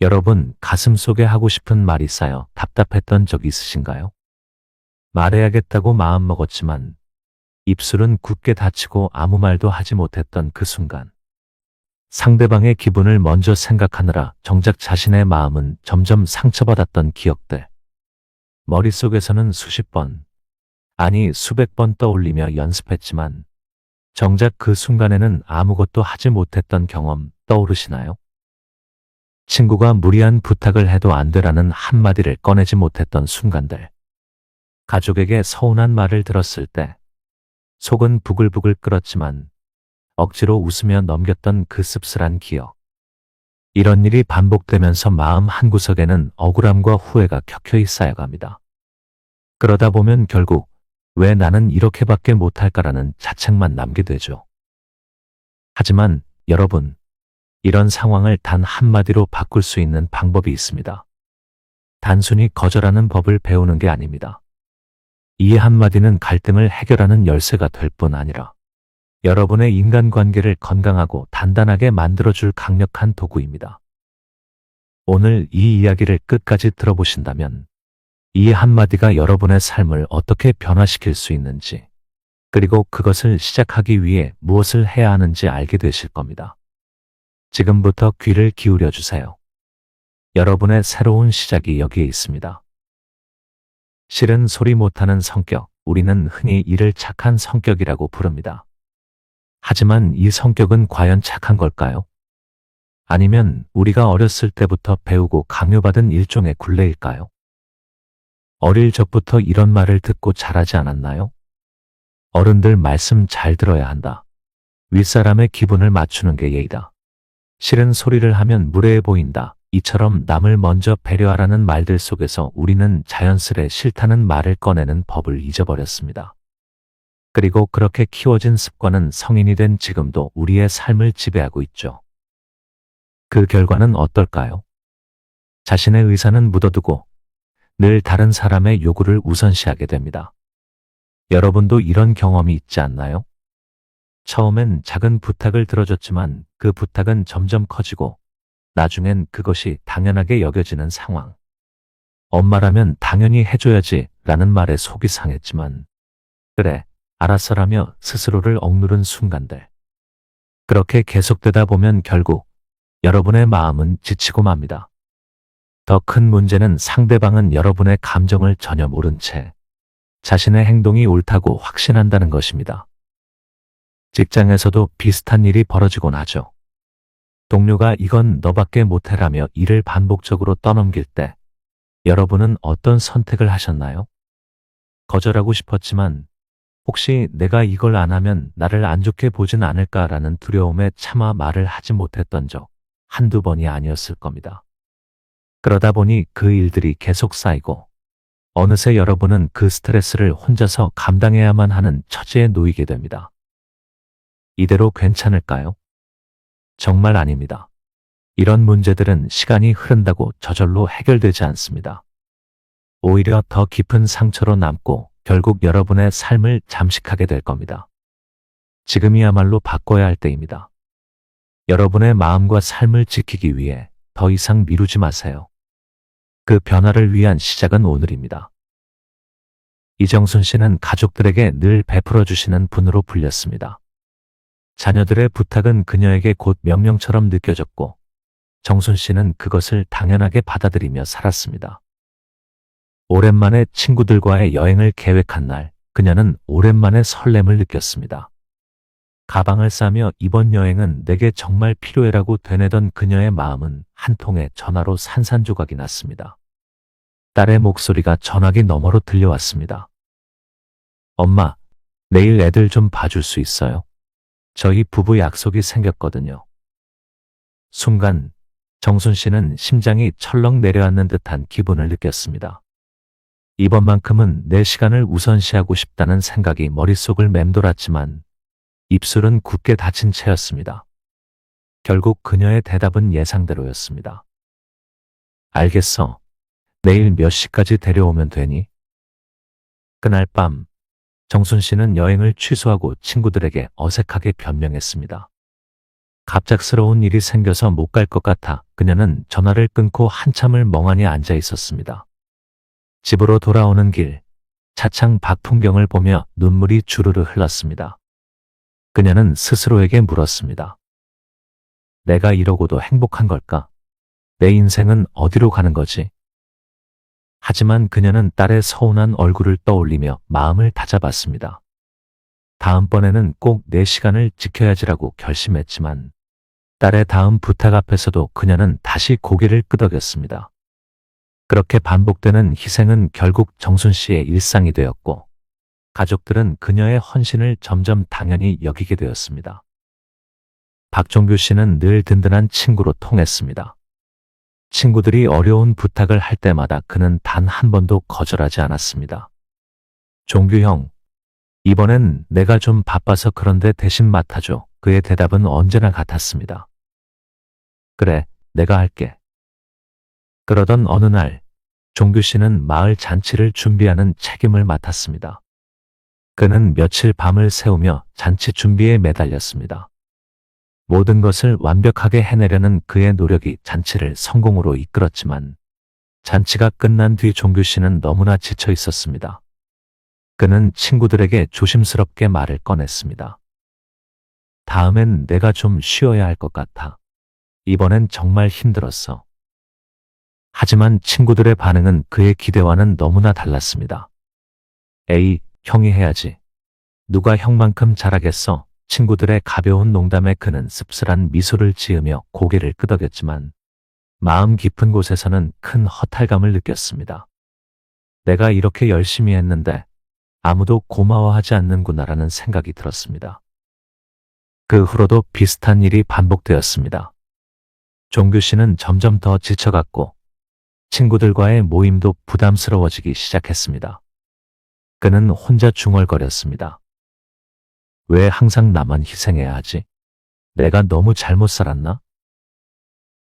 여러분, 가슴속에 하고 싶은 말이 쌓여 답답했던 적 있으신가요? 말해야겠다고 마음먹었지만 입술은 굳게 닫히고 아무 말도 하지 못했던 그 순간. 상대방의 기분을 먼저 생각하느라 정작 자신의 마음은 점점 상처받았던 기억들. 머릿속에서는 수십 번, 아니 수백 번 떠올리며 연습했지만 정작 그 순간에는 아무것도 하지 못했던 경험 떠오르시나요? 친구가 무리한 부탁을 해도 안 되라는 한마디를 꺼내지 못했던 순간들. 가족에게 서운한 말을 들었을 때 속은 부글부글 끓었지만 억지로 웃으며 넘겼던 그 씁쓸한 기억. 이런 일이 반복되면서 마음 한구석에는 억울함과 후회가 켜켜이 쌓여갑니다. 그러다 보면 결국 왜 나는 이렇게밖에 못할까라는 자책만 남게 되죠. 하지만 여러분, 이런 상황을 단 한마디로 바꿀 수 있는 방법이 있습니다. 단순히 거절하는 법을 배우는 게 아닙니다. 이 한마디는 갈등을 해결하는 열쇠가 될 뿐 아니라 여러분의 인간관계를 건강하고 단단하게 만들어줄 강력한 도구입니다. 오늘 이 이야기를 끝까지 들어보신다면 이 한마디가 여러분의 삶을 어떻게 변화시킬 수 있는지, 그리고 그것을 시작하기 위해 무엇을 해야 하는지 알게 되실 겁니다. 지금부터 귀를 기울여 주세요. 여러분의 새로운 시작이 여기에 있습니다. 실은 소리 못하는 성격, 우리는 흔히 이를 착한 성격이라고 부릅니다. 하지만 이 성격은 과연 착한 걸까요? 아니면 우리가 어렸을 때부터 배우고 강요받은 일종의 굴레일까요? 어릴 적부터 이런 말을 듣고 자라지 않았나요? 어른들 말씀 잘 들어야 한다. 윗사람의 기분을 맞추는 게 예의다. 싫은 소리를 하면 무례해 보인다. 이처럼 남을 먼저 배려하라는 말들 속에서 우리는 자연스레 싫다는 말을 꺼내는 법을 잊어버렸습니다. 그리고 그렇게 키워진 습관은 성인이 된 지금도 우리의 삶을 지배하고 있죠. 그 결과는 어떨까요? 자신의 의사는 묻어두고 늘 다른 사람의 요구를 우선시하게 됩니다. 여러분도 이런 경험이 있지 않나요? 처음엔 작은 부탁을 들어줬지만 그 부탁은 점점 커지고 나중엔 그것이 당연하게 여겨지는 상황. 엄마라면 당연히 해줘야지 라는 말에 속이 상했지만 그래, 알았어라며 스스로를 억누른 순간들. 그렇게 계속되다 보면 결국 여러분의 마음은 지치고 맙니다. 더 큰 문제는 상대방은 여러분의 감정을 전혀 모른 채 자신의 행동이 옳다고 확신한다는 것입니다. 직장에서도 비슷한 일이 벌어지곤 하죠. 동료가 이건 너밖에 못해라며 일을 반복적으로 떠넘길 때 여러분은 어떤 선택을 하셨나요? 거절하고 싶었지만 혹시 내가 이걸 안 하면 나를 안 좋게 보진 않을까라는 두려움에 차마 말을 하지 못했던 적 한두 번이 아니었을 겁니다. 그러다 보니 그 일들이 계속 쌓이고 어느새 여러분은 그 스트레스를 혼자서 감당해야만 하는 처지에 놓이게 됩니다. 이대로 괜찮을까요? 정말 아닙니다. 이런 문제들은 시간이 흐른다고 저절로 해결되지 않습니다. 오히려 더 깊은 상처로 남고 결국 여러분의 삶을 잠식하게 될 겁니다. 지금이야말로 바꿔야 할 때입니다. 여러분의 마음과 삶을 지키기 위해 더 이상 미루지 마세요. 그 변화를 위한 시작은 오늘입니다. 이정순 씨는 가족들에게 늘 베풀어 주시는 분으로 불렸습니다. 자녀들의 부탁은 그녀에게 곧 명령처럼 느껴졌고 정순 씨는 그것을 당연하게 받아들이며 살았습니다. 오랜만에 친구들과의 여행을 계획한 날, 그녀는 오랜만에 설렘을 느꼈습니다. 가방을 싸며 이번 여행은 내게 정말 필요해라고 되뇌던 그녀의 마음은 한 통의 전화로 산산조각이 났습니다. 딸의 목소리가 전화기 너머로 들려왔습니다. 엄마, 내일 애들 좀 봐줄 수 있어요? 저희 부부 약속이 생겼거든요. 순간 정순 씨는 심장이 철렁 내려앉는 듯한 기분을 느꼈습니다. 이번만큼은 내 시간을 우선시하고 싶다는 생각이 머릿속을 맴돌았지만 입술은 굳게 닫힌 채였습니다. 결국 그녀의 대답은 예상대로였습니다. 알겠어. 내일 몇 시까지 데려오면 되니? 그날 밤 정순 씨는 여행을 취소하고 친구들에게 어색하게 변명했습니다. 갑작스러운 일이 생겨서 못 갈 것 같아 그녀는 전화를 끊고 한참을 멍하니 앉아 있었습니다. 집으로 돌아오는 길, 차창 밖 풍경을 보며 눈물이 주르르 흘렀습니다. 그녀는 스스로에게 물었습니다. 내가 이러고도 행복한 걸까? 내 인생은 어디로 가는 거지? 하지만 그녀는 딸의 서운한 얼굴을 떠올리며 마음을 다잡았습니다. 다음번에는 꼭 내 시간을 지켜야지라고 결심했지만 딸의 다음 부탁 앞에서도 그녀는 다시 고개를 끄덕였습니다. 그렇게 반복되는 희생은 결국 정순 씨의 일상이 되었고 가족들은 그녀의 헌신을 점점 당연히 여기게 되었습니다. 박종규 씨는 늘 든든한 친구로 통했습니다. 친구들이 어려운 부탁을 할 때마다 그는 단 한 번도 거절하지 않았습니다. 종규 형, 이번엔 내가 좀 바빠서 그런데 대신 맡아줘. 그의 대답은 언제나 같았습니다. 그래, 내가 할게. 그러던 어느 날, 종규 씨는 마을 잔치를 준비하는 책임을 맡았습니다. 그는 며칠 밤을 새우며 잔치 준비에 매달렸습니다. 모든 것을 완벽하게 해내려는 그의 노력이 잔치를 성공으로 이끌었지만 잔치가 끝난 뒤 종규 씨는 너무나 지쳐 있었습니다. 그는 친구들에게 조심스럽게 말을 꺼냈습니다. 다음엔 내가 좀 쉬어야 할 것 같아. 이번엔 정말 힘들었어. 하지만 친구들의 반응은 그의 기대와는 너무나 달랐습니다. 에이, 형이 해야지. 누가 형만큼 잘하겠어? 친구들의 가벼운 농담에 그는 씁쓸한 미소를 지으며 고개를 끄덕였지만 마음 깊은 곳에서는 큰 허탈감을 느꼈습니다. 내가 이렇게 열심히 했는데 아무도 고마워하지 않는구나라는 생각이 들었습니다. 그 후로도 비슷한 일이 반복되었습니다. 종규 씨는 점점 더 지쳐갔고 친구들과의 모임도 부담스러워지기 시작했습니다. 그는 혼자 중얼거렸습니다. 왜 항상 나만 희생해야 하지? 내가 너무 잘못 살았나?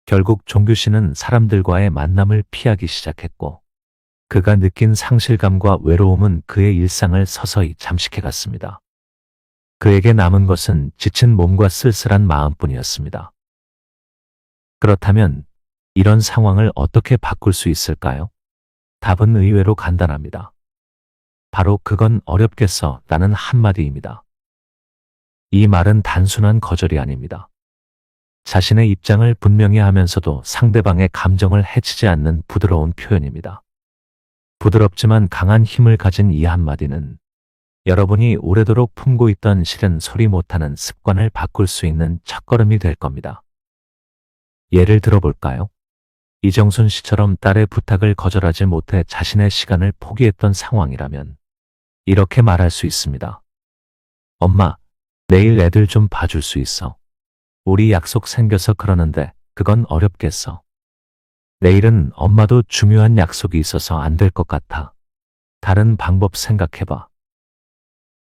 결국 종규 씨는 사람들과의 만남을 피하기 시작했고 그가 느낀 상실감과 외로움은 그의 일상을 서서히 잠식해갔습니다. 그에게 남은 것은 지친 몸과 쓸쓸한 마음뿐이었습니다. 그렇다면 이런 상황을 어떻게 바꿀 수 있을까요? 답은 의외로 간단합니다. 바로 그건 어렵겠어 라는 한마디입니다. 이 말은 단순한 거절이 아닙니다. 자신의 입장을 분명히 하면서도 상대방의 감정을 해치지 않는 부드러운 표현입니다. 부드럽지만 강한 힘을 가진 이 한마디는 여러분이 오래도록 품고 있던 싫은 소리 못하는 습관을 바꿀 수 있는 첫걸음이 될 겁니다. 예를 들어볼까요? 이정순 씨처럼 딸의 부탁을 거절하지 못해 자신의 시간을 포기했던 상황이라면 이렇게 말할 수 있습니다. 엄마, 내일 애들 좀 봐줄 수 있어. 우리 약속 생겨서 그러는데 그건 어렵겠어. 내일은 엄마도 중요한 약속이 있어서 안 될 것 같아. 다른 방법 생각해봐.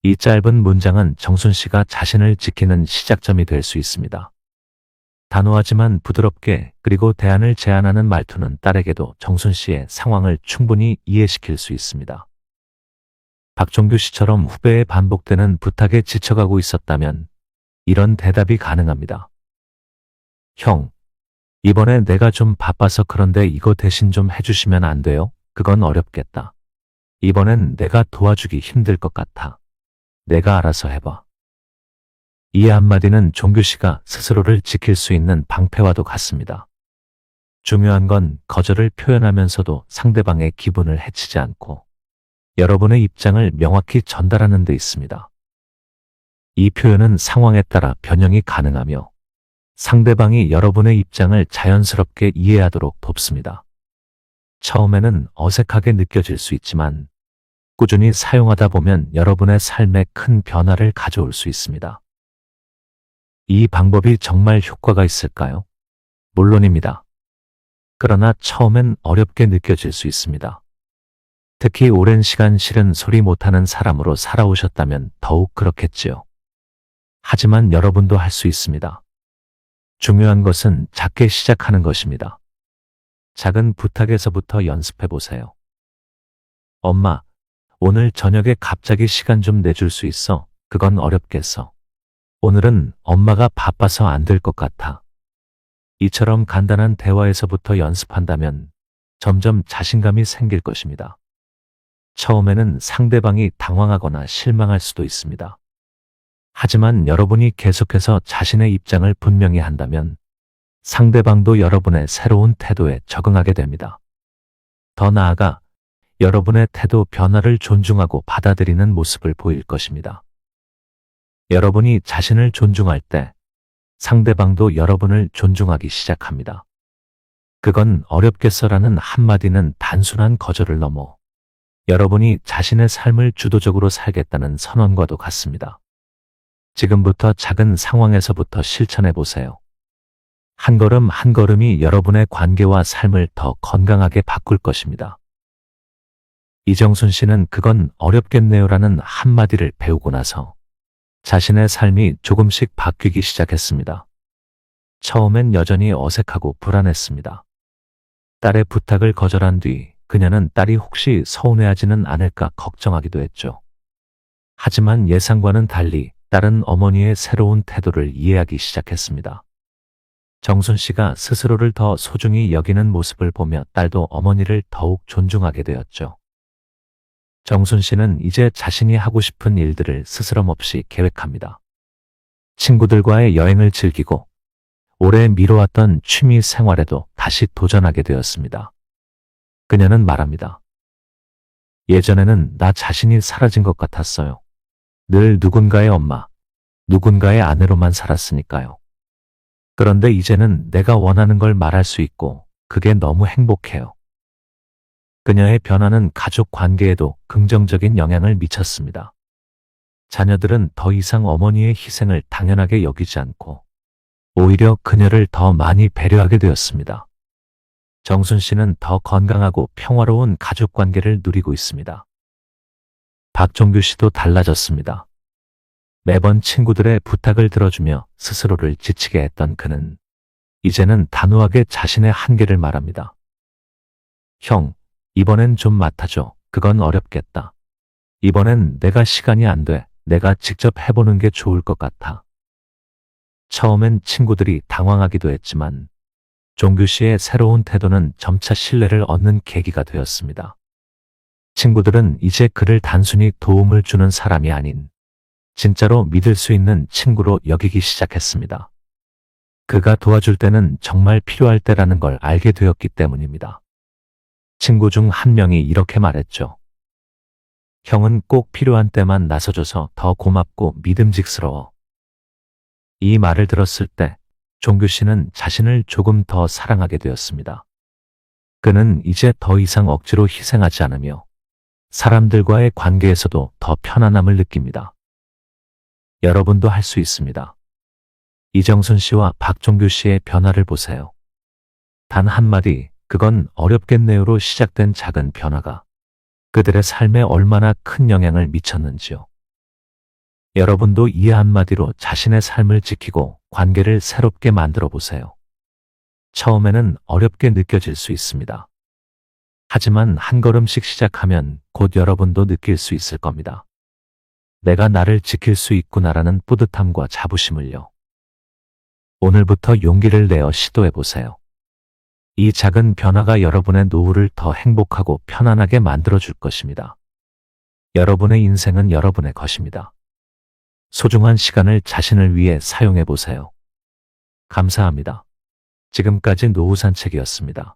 이 짧은 문장은 정순 씨가 자신을 지키는 시작점이 될 수 있습니다. 단호하지만 부드럽게 그리고 대안을 제안하는 말투는 딸에게도 정순 씨의 상황을 충분히 이해시킬 수 있습니다. 박종규 씨처럼 후배에 반복되는 부탁에 지쳐가고 있었다면 이런 대답이 가능합니다. 형, 이번에 내가 좀 바빠서 그런데 이거 대신 좀 해주시면 안 돼요? 그건 어렵겠다. 이번엔 내가 도와주기 힘들 것 같아. 내가 알아서 해봐. 이 한마디는 종규 씨가 스스로를 지킬 수 있는 방패와도 같습니다. 중요한 건 거절을 표현하면서도 상대방의 기분을 해치지 않고 여러분의 입장을 명확히 전달하는 데 있습니다. 이 표현은 상황에 따라 변형이 가능하며 상대방이 여러분의 입장을 자연스럽게 이해하도록 돕습니다. 처음에는 어색하게 느껴질 수 있지만 꾸준히 사용하다 보면 여러분의 삶에 큰 변화를 가져올 수 있습니다. 이 방법이 정말 효과가 있을까요? 물론입니다. 그러나 처음엔 어렵게 느껴질 수 있습니다. 특히 오랜 시간 싫은 소리 못하는 사람으로 살아오셨다면 더욱 그렇겠지요. 하지만 여러분도 할 수 있습니다. 중요한 것은 작게 시작하는 것입니다. 작은 부탁에서부터 연습해 보세요. 엄마, 오늘 저녁에 갑자기 시간 좀 내줄 수 있어? 그건 어렵겠어. 오늘은 엄마가 바빠서 안 될 것 같아. 이처럼 간단한 대화에서부터 연습한다면 점점 자신감이 생길 것입니다. 처음에는 상대방이 당황하거나 실망할 수도 있습니다. 하지만 여러분이 계속해서 자신의 입장을 분명히 한다면 상대방도 여러분의 새로운 태도에 적응하게 됩니다. 더 나아가 여러분의 태도 변화를 존중하고 받아들이는 모습을 보일 것입니다. 여러분이 자신을 존중할 때 상대방도 여러분을 존중하기 시작합니다. 그건 어렵겠어라는 한마디는 단순한 거절을 넘어 여러분이 자신의 삶을 주도적으로 살겠다는 선언과도 같습니다. 지금부터 작은 상황에서부터 실천해 보세요. 한 걸음 한 걸음이 여러분의 관계와 삶을 더 건강하게 바꿀 것입니다. 이정순 씨는 그건 어렵겠네요라는 한마디를 배우고 나서 자신의 삶이 조금씩 바뀌기 시작했습니다. 처음엔 여전히 어색하고 불안했습니다. 딸의 부탁을 거절한 뒤 그녀는 딸이 혹시 서운해하지는 않을까 걱정하기도 했죠. 하지만 예상과는 달리 딸은 어머니의 새로운 태도를 이해하기 시작했습니다. 정순 씨가 스스로를 더 소중히 여기는 모습을 보며 딸도 어머니를 더욱 존중하게 되었죠. 정순 씨는 이제 자신이 하고 싶은 일들을 스스럼 없이 계획합니다. 친구들과의 여행을 즐기고 오래 미뤄왔던 취미 생활에도 다시 도전하게 되었습니다. 그녀는 말합니다. 예전에는 나 자신이 사라진 것 같았어요. 늘 누군가의 엄마, 누군가의 아내로만 살았으니까요. 그런데 이제는 내가 원하는 걸 말할 수 있고 그게 너무 행복해요. 그녀의 변화는 가족 관계에도 긍정적인 영향을 미쳤습니다. 자녀들은 더 이상 어머니의 희생을 당연하게 여기지 않고 오히려 그녀를 더 많이 배려하게 되었습니다. 정순 씨는 더 건강하고 평화로운 가족 관계를 누리고 있습니다. 박종규 씨도 달라졌습니다. 매번 친구들의 부탁을 들어주며 스스로를 지치게 했던 그는 이제는 단호하게 자신의 한계를 말합니다. 형, 이번엔 좀 맡아줘. 그건 어렵겠다. 이번엔 내가 시간이 안 돼. 내가 직접 해보는 게 좋을 것 같아. 처음엔 친구들이 당황하기도 했지만 종규 씨의 새로운 태도는 점차 신뢰를 얻는 계기가 되었습니다. 친구들은 이제 그를 단순히 도움을 주는 사람이 아닌 진짜로 믿을 수 있는 친구로 여기기 시작했습니다. 그가 도와줄 때는 정말 필요할 때라는 걸 알게 되었기 때문입니다. 친구 중 한 명이 이렇게 말했죠. 형은 꼭 필요한 때만 나서줘서 더 고맙고 믿음직스러워. 이 말을 들었을 때 종규 씨는 자신을 조금 더 사랑하게 되었습니다. 그는 이제 더 이상 억지로 희생하지 않으며 사람들과의 관계에서도 더 편안함을 느낍니다. 여러분도 할 수 있습니다. 이정순 씨와 박종규 씨의 변화를 보세요. 단 한마디, 그건 어렵겠네요로 시작된 작은 변화가 그들의 삶에 얼마나 큰 영향을 미쳤는지요. 여러분도 이 한마디로 자신의 삶을 지키고 관계를 새롭게 만들어 보세요. 처음에는 어렵게 느껴질 수 있습니다. 하지만 한 걸음씩 시작하면 곧 여러분도 느낄 수 있을 겁니다. 내가 나를 지킬 수 있구나라는 뿌듯함과 자부심을요. 오늘부터 용기를 내어 시도해 보세요. 이 작은 변화가 여러분의 노후를 더 행복하고 편안하게 만들어줄 것입니다. 여러분의 인생은 여러분의 것입니다. 소중한 시간을 자신을 위해 사용해 보세요. 감사합니다. 지금까지 노후 산책이었습니다.